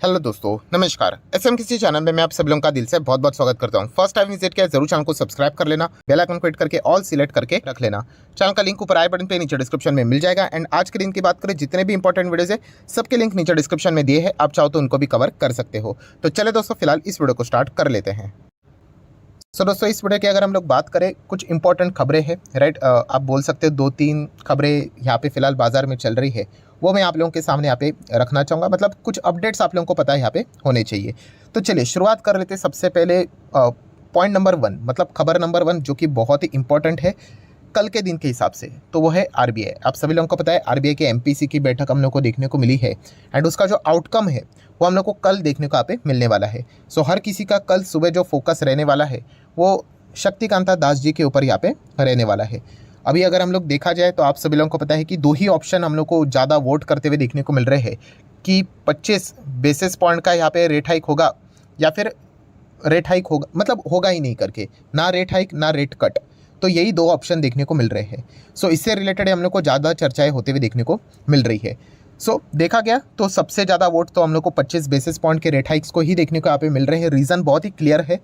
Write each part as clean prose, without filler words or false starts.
Hello दोस्तों, नमस्कार। SM किसी चैनल में मैं आप सब लोगों का दिल से बहुत बहुत स्वागत करता हूं। फर्स्ट टाइम विजिट किया जरूर चैनल को सब्सक्राइब कर लेना, बेल आइकन को हिट करके ऑल सिलेक्ट करके रख लेना। चैनल का लिंक ऊपर आई बटन पे नीचे डिस्क्रिप्शन में मिल जाएगा। एंड आज के दिन की बात करें, जितने भी इंपॉर्टेंट वीडियोज है सबके लिंक नीचे डिस्क्रिप्शन में दिए हैं, आप चाहो तो उनको भी कवर कर सकते हो। तो चले दोस्तों, फिलहाल इस वीडियो को स्टार्ट कर लेते हैं। सो दोस्तों, इस वीडियो की अगर हम लोग बात करें, कुछ इंपॉर्टेंट खबरें हैं, राइट। आप बोल सकते हो 2-3 खबरें यहाँ पे फिलहाल बाजार में चल रही है, वो मैं आप लोगों के सामने यहाँ पे रखना चाहूँगा। मतलब कुछ अपडेट्स आप लोगों को पता है यहाँ पे होने चाहिए। तो चलिए शुरुआत कर लेते हैं। सबसे पहले पॉइंट नंबर 1, मतलब खबर नंबर 1 जो कि बहुत ही इंपॉर्टेंट है कल के दिन के हिसाब से, तो वो है आरबीआई। आप सभी लोगों को पता है आरबीआई के एमपीसी की बैठक हम लोग को देखने को मिली है। एंड उसका जो आउटकम है वो हम लोग को कल देखने को यहाँ पे मिलने वाला है। सो हर किसी का कल सुबह जो फोकस रहने वाला है वो शक्तिकांता दास जी के ऊपर यहाँ पे रहने वाला है। अभी अगर हम लोग देखा जाए तो आप सभी लोगों को पता है कि 2 ही ऑप्शन हम लोग को ज़्यादा वोट करते हुए देखने को मिल रहे हैं कि 25 बेसिस पॉइंट का यहाँ पे रेट हाइक होगा या फिर रेट हाइक होगा, मतलब होगा ही नहीं करके, ना रेट हाइक ना रेट कट। तो यही 2 ऑप्शन देखने को मिल रहे हैं। सो इससे रिलेटेड हम लोग को ज़्यादा चर्चाएं होते हुए देखने को मिल रही है। सो देखा गया तो सबसे ज़्यादा वोट तो हम लोग को 25 बेसिस पॉइंट के रेट हाइक्स को ही देखने को यहाँ पे मिल रहे हैं। रीज़न बहुत ही क्लियर है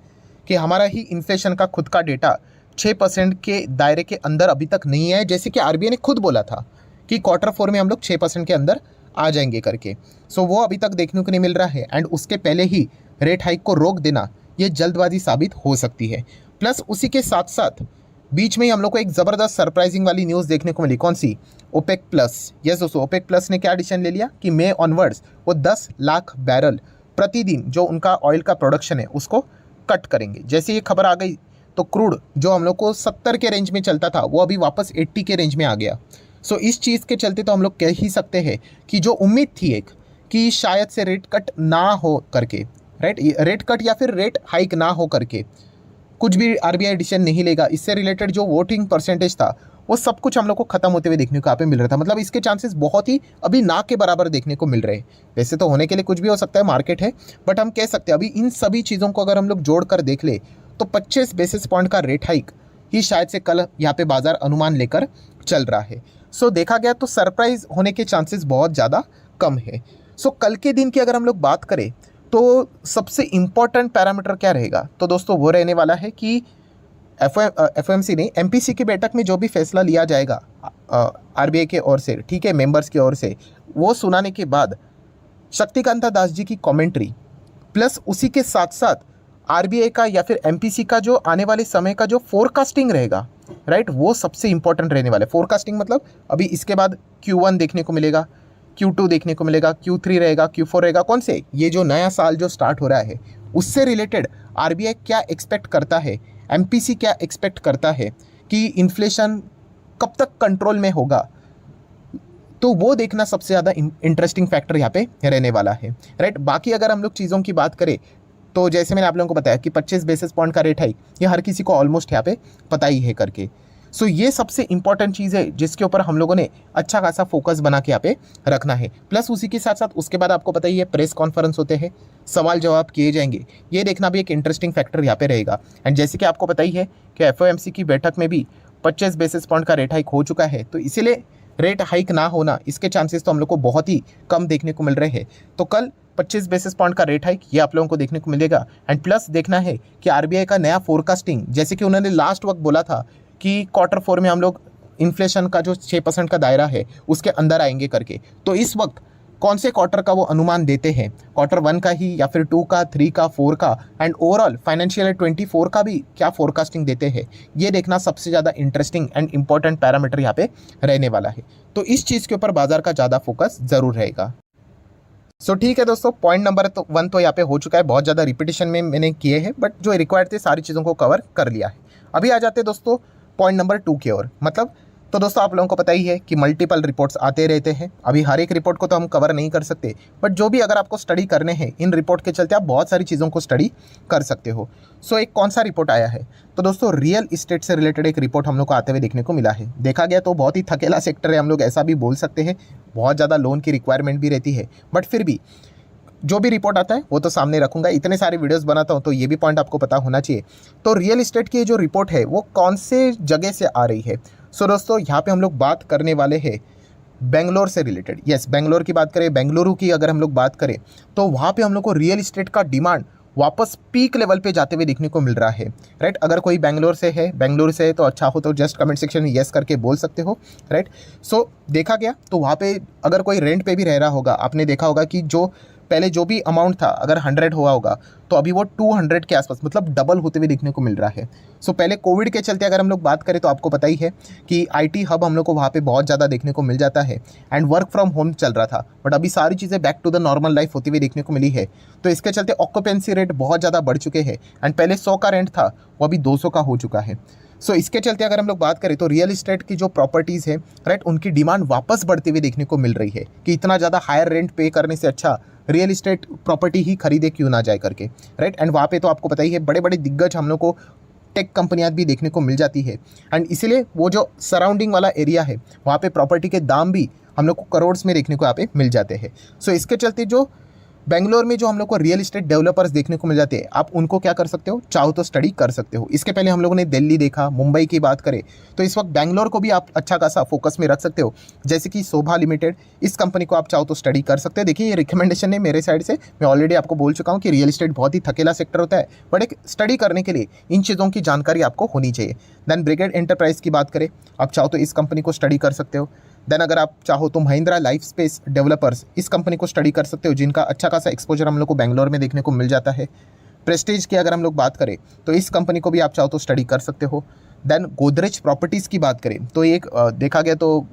कि हमारा ही इन्फ्लेशन का खुद का डेटा 6% के दायरे के अंदर अभी तक नहीं है, जैसे कि आरबीआई ने खुद बोला था कि Q4 में हम लोग 6% के अंदर आ जाएंगे करके। सो वो अभी तक देखने को नहीं मिल रहा है। एंड उसके पहले ही रेट हाइक को रोक देना ये जल्दबाजी साबित हो सकती है। प्लस उसी के साथ साथ बीच में ही हम लोग को एक ज़बरदस्त सरप्राइजिंग वाली न्यूज़ देखने को मिली। कौन सी? OPEC plus. यस दोस्तों, ओपेक प्लस ने क्या डिसीजन ले लिया कि मई ऑनवर्ड्स वो 10 लाख बैरल प्रतिदिन जो उनका ऑयल का प्रोडक्शन है उसको कट करेंगे। जैसे ये खबर आ गई तो क्रूड जो हम लोग को 70 के रेंज में चलता था वो अभी वापस 80 के रेंज में आ गया। सो इस चीज़ के चलते तो हम लोग कह ही सकते हैं कि जो उम्मीद थी एक कि शायद से रेट कट ना हो करके, राइट, रेट कट या फिर रेट हाइक ना हो करके कुछ भी आरबीआई डिसीजन नहीं लेगा, इससे रिलेटेड जो वोटिंग परसेंटेज था वो सब कुछ हम लोग को खत्म होते हुए देखने को यहाँ पे मिल रहा था। मतलब इसके चांसेस बहुत ही अभी ना के बराबर देखने को मिल रहे हैं। वैसे तो होने के लिए कुछ भी हो सकता है, मार्केट है, बट हम कह सकते हैं अभी इन सभी चीज़ों को अगर हम लोग जोड़ कर देख ले तो 25 बेसिस पॉइंट का रेट हाइक ही शायद से कल यहाँ पे बाजार अनुमान लेकर चल रहा है। सो देखा गया तो सरप्राइज होने के चांसेस बहुत ज़्यादा कम है। सो कल के दिन की अगर हम लोग बात करें तो सबसे इम्पॉर्टेंट पैरामीटर क्या रहेगा, तो दोस्तों वो रहने वाला है कि एफओएमसी नहीं, एमपीसी की बैठक में जो भी फैसला लिया जाएगा आरबीआई के ओर से, ठीक है, मेंबर्स की ओर से, वो सुनाने के बाद शक्तिकांता दास जी की कमेंट्री प्लस उसी के साथ साथ आरबीआई का या फिर एमपीसी का जो आने वाले समय का जो फोरकास्टिंग रहेगा, राइट, वो सबसे इंपॉर्टेंट रहने वाला है। फोरकास्टिंग मतलब अभी इसके बाद Q1 देखने को मिलेगा, Q2 देखने को मिलेगा, Q3 रहेगा, Q4 रहेगा। कौन से? ये जो नया साल जो स्टार्ट हो रहा है उससे रिलेटेड आरबीआई क्या एक्सपेक्ट करता है, एमपीसी क्या एक्सपेक्ट करता है कि इन्फ्लेशन कब तक कंट्रोल में होगा, तो वो देखना सबसे ज़्यादा इंटरेस्टिंग फैक्टर यहाँ पे रहने वाला है, राइट। बाकी अगर हम लोग चीज़ों की बात करें तो जैसे मैंने आप लोगों को बताया कि 25 बेसिस पॉइंट का रेट हाइक ये हर किसी को ऑलमोस्ट यहाँ पे पता ही है करके। सो ये सबसे इंपॉर्टेंट चीज़ है जिसके ऊपर हम लोगों ने अच्छा खासा फोकस बना के यहाँ पे रखना है। प्लस उसी के साथ साथ उसके बाद आपको पता ही है प्रेस कॉन्फ्रेंस होते हैं, सवाल जवाब किए जाएंगे, ये देखना भी एक इंटरेस्टिंग फैक्टर यहाँ पे रहेगा। एंड जैसे कि आपको पता ही है कि एफओएमसी की बैठक में भी 25 बेसिस पॉइंट का रेट हाइक हो चुका है, तो इसीलिए रेट हाइक ना होना इसके चांसेस तो हम लोग को बहुत ही कम देखने को मिल रहे हैं। तो कल 25 बेसिस पॉइंट का रेट हाइक ये आप लोगों को देखने को मिलेगा। एंड प्लस देखना है कि आरबीआई का नया फोरकास्टिंग, जैसे कि उन्होंने लास्ट वक्त बोला था कि Q4 में हम लोग इन्फ्लेशन का जो 6% का दायरा है उसके अंदर आएंगे करके, तो इस वक्त कौन से क्वार्टर का वो अनुमान देते हैं, Q1 का ही या फिर 2 का, 3 का, 4 का, एंड ओवरऑल फाइनेंशियल 24 का भी क्या फोरकास्टिंग देते हैं, ये देखना सबसे ज़्यादा इंटरेस्टिंग एंड इंपॉर्टेंट पैरामीटर यहाँ पे रहने वाला है। तो इस चीज़ के ऊपर बाजार का ज़्यादा फोकस ज़रूर रहेगा। सो ठीक है दोस्तों, पॉइंट नंबर 1 तो यहाँ पे हो चुका है, बहुत ज़्यादा रिपीटेशन में मैंने किए हैं, बट जो रिक्वायर्ड थे सारी चीज़ों को कवर कर लिया है। अभी आ जाते हैं दोस्तों पॉइंट नंबर 2 की ओर। मतलब तो दोस्तों आप लोगों को पता ही है कि मल्टीपल रिपोर्ट्स आते रहते हैं। अभी हर एक रिपोर्ट को तो हम कवर नहीं कर सकते, बट जो भी अगर आपको स्टडी करने हैं इन रिपोर्ट के चलते आप बहुत सारी चीज़ों को स्टडी कर सकते हो। सो एक कौन सा रिपोर्ट आया है, तो दोस्तों रियल इस्टेट से रिलेटेड एक रिपोर्ट हम लोग को आते हुए देखने को मिला है। देखा गया तो बहुत ही थकेला सेक्टर है, हम लोग ऐसा भी बोल सकते हैं, बहुत ज़्यादा लोन की रिक्वायरमेंट भी रहती है, बट फिर भी जो भी रिपोर्ट आता है वो तो सामने रखूंगा। इतने सारे वीडियोस बनाता हूँ तो ये भी पॉइंट आपको पता होना चाहिए। तो रियल इस्टेट की जो रिपोर्ट है वो कौन से जगह से आ रही है। सो दोस्तों यहाँ पे हम लोग बात करने वाले हैं बेंगलोर से रिलेटेड, यस बेंगलोर की बात करें, बेंगलुरु की अगर हम लोग बात करें तो वहाँ पे हम लोग को रियल इस्टेट का डिमांड वापस पीक लेवल पे जाते हुए देखने को मिल रहा है, राइट। अगर कोई बेंगलोर से है तो अच्छा हो तो जस्ट कमेंट सेक्शन में यस करके बोल सकते हो, राइट। सो देखा गया तो वहाँ पे अगर कोई रेंट पे भी रह रहा होगा, आपने देखा होगा कि जो पहले जो भी अमाउंट था अगर 100 हुआ होगा तो अभी वो 200 के आसपास मतलब डबल होते हुए देखने को मिल रहा है। सो पहले कोविड के चलते अगर हम लोग बात करें तो आपको पता ही है कि आईटी हब हम लोग को वहाँ पे बहुत ज़्यादा देखने को मिल जाता है एंड वर्क फ्रॉम होम चल रहा था, बट अभी सारी चीज़ें back to the normal life होती हुई देखने को मिली है। तो इसके चलते ऑक्यूपेंसी रेट बहुत ज़्यादा बढ़ चुके हैं एंड पहले 100 का रेंट था वो अभी 200 का हो चुका है। सो इसके चलते अगर हम लोग बात करें तो रियल इस्टेट की जो प्रॉपर्टीज़ है, राइट, उनकी डिमांड वापस बढ़ते हुए देखने को मिल रही है कि इतना ज़्यादा हायर रेंट पे करने से अच्छा रियल इस्टेट प्रॉपर्टी ही खरीदे क्यों ना जाए करके, राइट। एंड वहाँ पे तो आपको पता ही है बड़े बड़े दिग्गज हम लोग को टेक कंपनियां भी देखने को मिल जाती है एंड इसीलिए वो जो सराउंडिंग वाला एरिया है वहाँ पे प्रॉपर्टी के दाम भी हम लोग को करोड़ में देखने को यहाँ पे मिल जाते हैं। सो इसके चलते जो बेंगलोर में जो हम लोग को रियल इस्टेट डेवलपर्स देखने को मिल जाते हैं, आप उनको क्या कर सकते हो, चाहो तो स्टडी कर सकते हो। इसके पहले हम लोगों ने दिल्ली देखा, मुंबई की बात करें तो इस वक्त बेंगलोर को भी आप अच्छा खासा फोकस में रख सकते हो, जैसे कि शोभा लिमिटेड, इस कंपनी को आप चाहो तो स्टडी कर सकते हैं। देखिए ये रिकमेंडेशन है मेरे साइड से, मैं ऑलरेडी आपको बोल चुका हूँ कि रियल इस्टेट बहुत ही थकेला सेक्टर होता है, बट एक स्टडी करने के लिए इन चीज़ों की जानकारी आपको होनी चाहिए। देन ब्रिगेड एंटरप्राइज की बात करें, आप चाहो तो इस कंपनी को स्टडी कर सकते हो। देन अगर आप चाहो तो महिंद्रा लाइफ स्पेस डेवलपर्स, इस कंपनी को स्टडी कर सकते हो, जिनका अच्छा खासा एक्सपोजर हम लोग को बेंगलोर में देखने को मिल जाता है। प्रेस्टीज की अगर हम लोग बात करें तो इस कंपनी को भी आप चाहो तो स्टडी कर सकते हो। देन गोदरेज प्रॉपर्टीज़ की बात करें तो एक देखा गया तो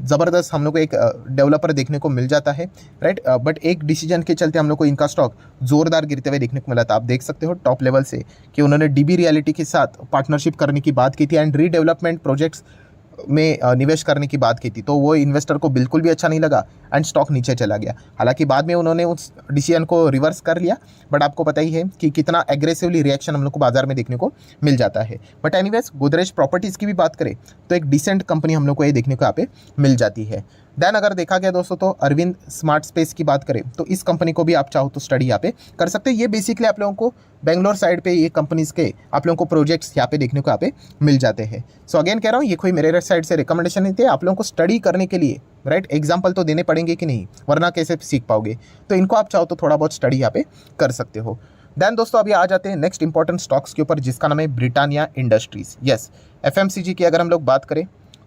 ज़बरदस्त हम लोग को एक डेवलपर देखने को मिल जाता है, राइट। बट एक डिसीजन के चलते हम लोग को इनका स्टॉक ज़ोरदार गिरते हुए देखने को मिला था। आप देख सकते हो टॉप लेवल से कि उन्होंने डीबी रियलिटी के साथ पार्टनरशिप करने की बात की थी एंड रीडेवलपमेंट प्रोजेक्ट्स में निवेश करने की बात की थी, तो वो इन्वेस्टर को बिल्कुल भी अच्छा नहीं लगा एंड स्टॉक नीचे चला गया। हालांकि बाद में उन्होंने उस डिसीजन को रिवर्स कर लिया, बट आपको पता ही है कि कितना एग्रेसिवली रिएक्शन हम लोग को बाजार में देखने को मिल जाता है। बट एनीवेज गोदरेज प्रॉपर्टीज़ की भी बात करें तो एक डिसेंट कंपनी हम लोग को ये देखने को यहाँ पे मिल जाती है। देन अगर देखा गया दोस्तों तो अरविंद स्मार्ट स्पेस की बात करें तो इस कंपनी को भी आप चाहो तो स्टडी यहाँ पे कर सकते हैं। ये बेसिकली आप लोगों को बेंगलोर साइड पे ये कंपनीज के आप लोगों को प्रोजेक्ट्स यहाँ पे देखने को यहाँ पे मिल जाते हैं। सो अगेन कह रहा हूँ ये कोई मेरे साइड से रिकमेंडेशन नहीं थे, आप लोगों को स्टडी करने के लिए, राइट, एग्जाम्पल तो देने पड़ेंगे कि नहीं, वरना कैसे सीख पाओगे। तो इनको आप चाहो तो थोड़ा बहुत स्टडी यहाँ पे कर सकते हो। देन दोस्तों अभी आ जाते हैं नेक्स्ट इंपॉर्टेंट स्टॉक्स के ऊपर, जिसका नाम है ब्रिटानिया इंडस्ट्रीज। यस, एफएमसीजी की अगर हम लोग बात करें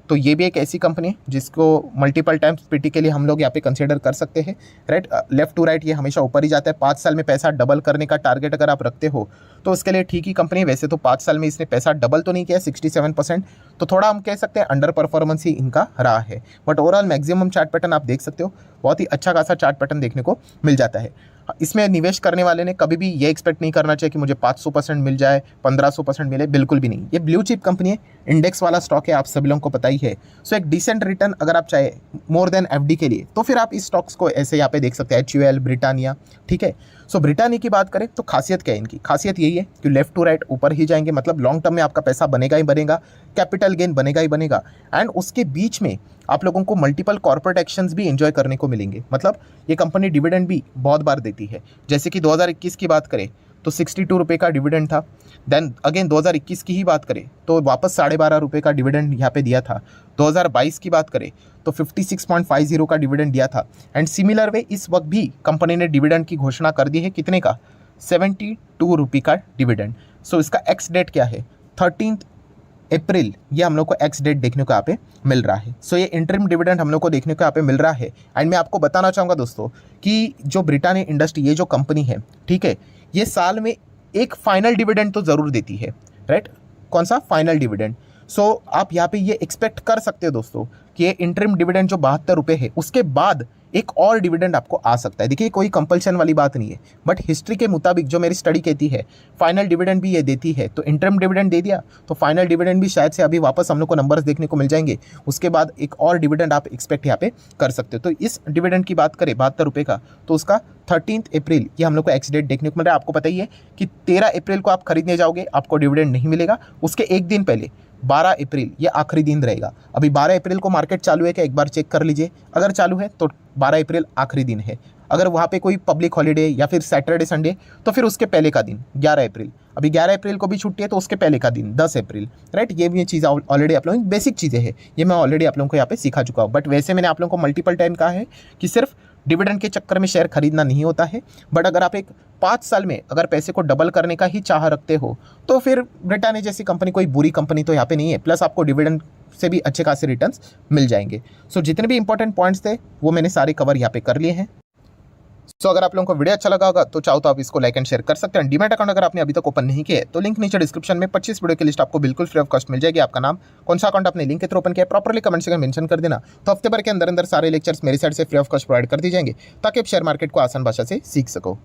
तो ये भी एक ऐसी कंपनी है जिसको मल्टीपल टाइम्स पीटी के लिए हम लोग यहाँ पे कंसीडर कर सकते हैं, राइट। लेफ्ट टू राइट ये हमेशा ऊपर ही जाता है। 5 साल में पैसा डबल करने का टारगेट अगर आप रखते हो तो उसके लिए ठीक ही कंपनी है। वैसे तो 5 साल में इसने पैसा डबल तो नहीं किया, 67%, तो थोड़ा हम कह सकते हैं अंडर परफॉर्मेंस ही इनका रहा है। But overall maximum chart pattern आप देख सकते हो, बहुत ही अच्छा खासा चार्ट पैटर्न देखने को मिल जाता है। इसमें निवेश करने वाले ने कभी भी ये एक्सपेक्ट नहीं करना चाहिए कि मुझे 500% मिल जाए, 1500% मिले, बिल्कुल भी नहीं। ये ब्लू चिप कंपनी है, इंडेक्स वाला स्टॉक है, आप सभी लोगों को पता ही है। सो एक डिसेंट रिटर्न अगर आप चाहे मोर देन एफडी के लिए तो फिर आप इस स्टॉक्स को ऐसे यहाँ पे देख सकते हैं, HUL, ब्रिटानिया, ठीक है। सो ब्रिटानिया की बात करें तो खासियत क्या है इनकी, खासियत यही है कि लेफ्ट टू राइट ऊपर ही जाएंगे, मतलब लॉन्ग टर्म में आपका पैसा बनेगा ही बनेगा, कैपिटल गेन बनेगा ही बनेगा एंड उसके बीच में आप लोगों को मल्टीपल कॉर्पोरेट एक्शंस भी एंजॉय करने को मिलेंगे। मतलब ये कंपनी डिविडेंड भी बहुत बार देती है, जैसे कि 2021 की बात करें तो 62 रुपये का डिविडेंड था। देन अगेन 2021 की ही बात करें तो वापस 12.5 रुपये का डिविडेंड यहाँ पे दिया था। 2022 की बात करें तो 56.50 का डिविडेंड दिया था एंड सिमिलर वे इस वक्त भी कंपनी ने डिविडेंड की घोषणा कर दी है, कितने का, 72 रुपये का डिविडेंड। सो इसका एक्स डेट क्या है, 13 अप्रैल, ये हम लोग को एक्स डेट देखने को यहाँ पे मिल रहा है। सो ये इंटरिम डिविडेंड हम लोग को देखने को यहाँ पे मिल रहा है एंड मैं आपको बताना चाहूँगा दोस्तों कि जो ब्रिटानिया इंडस्ट्री, ये जो कंपनी है, ठीक है, ये साल में एक फाइनल डिविडेंड तो ज़रूर देती है, राइट। कौन सा, फाइनल डिविडेंड। सो आप यहाँ पे ये एक्सपेक्ट कर सकते हो दोस्तों कि ये इंटरिम डिविडेंड जो 72 रुपये है उसके बाद एक और डिविडेंड आपको आ सकता है। देखिए कोई कंपल्शन वाली बात नहीं है, बट हिस्ट्री के मुताबिक जो मेरी स्टडी कहती है फाइनल डिविडेंड भी ये देती है। तो इंटरम डिविडेंड दे दिया तो फाइनल डिविडेंड भी शायद से अभी वापस हम लोग को नंबर्स देखने को मिल जाएंगे, उसके बाद एक और डिविडेंड आप एक्सपेक्ट यहाँ पे कर सकते हो। तो इस डिविडेंड की बात करें 72 रुपये का तो उसका 13 अप्रैल ये हम लोग को एक्स डेट देखने को मिल रहा है। आपको पता ही है कि 13 अप्रैल को आप खरीदने जाओगे आपको डिविडेंड नहीं मिलेगा, उसके एक दिन पहले 12 अप्रैल ये आखिरी दिन रहेगा। अभी 12 अप्रैल को मार्केट चालू है क्या, एक बार चेक कर लीजिए, अगर चालू है तो 12 अप्रैल आखिरी दिन है। अगर वहाँ पे कोई पब्लिक हॉलीडे या फिर सैटरडे संडे तो फिर उसके पहले का दिन 11 अप्रैल। अभी 11 अप्रैल को भी छुट्टी है तो उसके पहले का दिन 10 अप्रैल, राइट। ये भी चीज़ ऑलरेडी आप लोगों की बेसिक चीज़ें हैं, ये मैं ऑलरेडी आप लोगों को यहाँ पे सिखा चुका हूँ। बट वैसे मैंने आप लोगों को मल्टीपल टाइम कहा है कि सिर्फ डिविडेंड के चक्कर में शेयर खरीदना नहीं होता है। बट अगर आप एक 5 साल में अगर पैसे को डबल करने का ही चाह रखते हो तो फिर ब्रिटानिया जैसी कंपनी कोई बुरी कंपनी तो यहाँ पे नहीं है, प्लस आपको डिविडेंड से भी अच्छे खासे रिटर्न्स मिल जाएंगे। सो जितने भी इंपॉर्टेंट पॉइंट्स थे वो मैंने सारे कवर यहाँ पे कर लिए हैं। सो अगर आप लोगों को वीडियो अच्छा लगा होगा तो चाहो तो आप इसको लाइक एंड शेयर कर सकते हैं। डीमैट अकाउंट अगर आपने अभी तक ओपन नहीं किया है तो लिंक नीचे डिस्क्रिप्शन में 25 वीडियो की लिस्ट आपको बिल्कुल फ्री ऑफ कॉस्ट मिल जाएगी। आपका नाम, कौन सा अकाउंट आपने लिंक के थ्रू ओपन किया है, प्रॉपर्ली कमेंट सेक्शन में मेंशन कर देना। तो हफ्ते भर के अंदर अंदर सारे लेक्चर्स मेरी साइड से फ्री ऑफ कॉस्ट प्रोवाइड कर दी जाएंगे ताकि आप शेयर मार्केट को आसान भाषा से सीख सको।